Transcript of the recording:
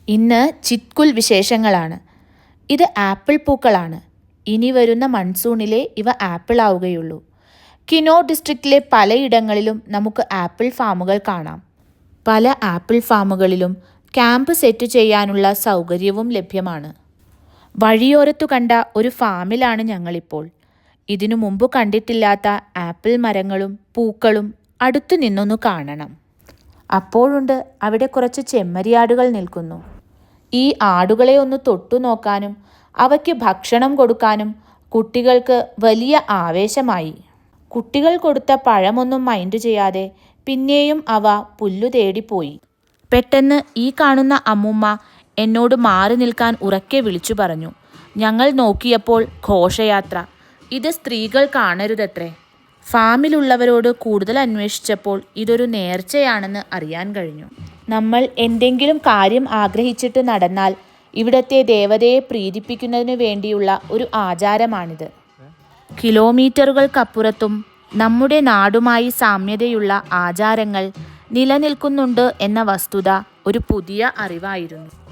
ഇന്ന് ചിത്കുൽ വിശേഷങ്ങളാണ്. ഇത് ആപ്പിൾ പൂക്കളാണ്. ഇനി വരുന്ന മൺസൂണിലെ ഇവ ആപ്പിൾ ആവുകയുള്ളൂ. കിനോർ ഡിസ്ട്രിക്റ്റിലെ പലയിടങ്ങളിലും നമുക്ക് ആപ്പിൾ ഫാമുകൾ കാണാം. പല ആപ്പിൾ ഫാമുകളിലും ക്യാമ്പ് സെറ്റ് ചെയ്യാനുള്ള സൗകര്യവും ലഭ്യമാണ്. വഴിയോരത്തു കണ്ട ഒരു ഫാമിലാണ് ഞങ്ങളിപ്പോൾ. ഇതിനു മുമ്പ് കണ്ടിട്ടില്ലാത്ത ആപ്പിൾ മരങ്ങളും പൂക്കളും അടുത്തു നിന്നൊന്നു കാണണം. അപ്പോഴുണ്ട് അവിടെ കുറച്ച് ചെമ്മരിയാടുകൾ നിൽക്കുന്നു. ഈ ആടുകളെ ഒന്ന് തൊട്ടു നോക്കാനും അവയ്ക്ക് ഭക്ഷണം കൊടുക്കാനും കുട്ടികൾക്ക് വലിയ ആവേശമായി. കുട്ടികൾ കൊടുത്ത പഴമൊന്നും മൈൻഡ് ചെയ്യാതെ പിന്നെയും അവ പുല്ലു തേടിപ്പോയി. പെട്ടെന്ന് ഈ കാണുന്ന അമ്മൂമ്മ എന്നോട് മാറി നിൽക്കാൻ ഉറക്കെ വിളിച്ചു പറഞ്ഞു. ഞങ്ങൾ നോക്കിയപ്പോൾ ഘോഷയാത്ര. ഇത് സ്ത്രീകൾ കാണരുതത്രേ. ഫാമിലുള്ളവരോട് കൂടുതൽ അന്വേഷിച്ചപ്പോൾ ഇതൊരു നേർച്ചയാണെന്ന് അറിയാൻ കഴിഞ്ഞു. നമ്മൾ എന്തെങ്കിലും കാര്യം ആഗ്രഹിച്ചിട്ട് നടന്നാൽ ഇവിടത്തെ ദേവതയെ പ്രീതിപ്പിക്കുന്നതിനു വേണ്ടിയുള്ള ഒരു ആചാരമാണിത്. കിലോമീറ്ററുകൾക്കപ്പുറത്തും നമ്മുടെ നാടുമായി സാമ്യതയുള്ള ആചാരങ്ങൾ നിലനിൽക്കുന്നുണ്ട് എന്ന വസ്തുത ഒരു പുതിയ അറിവായിരുന്നു.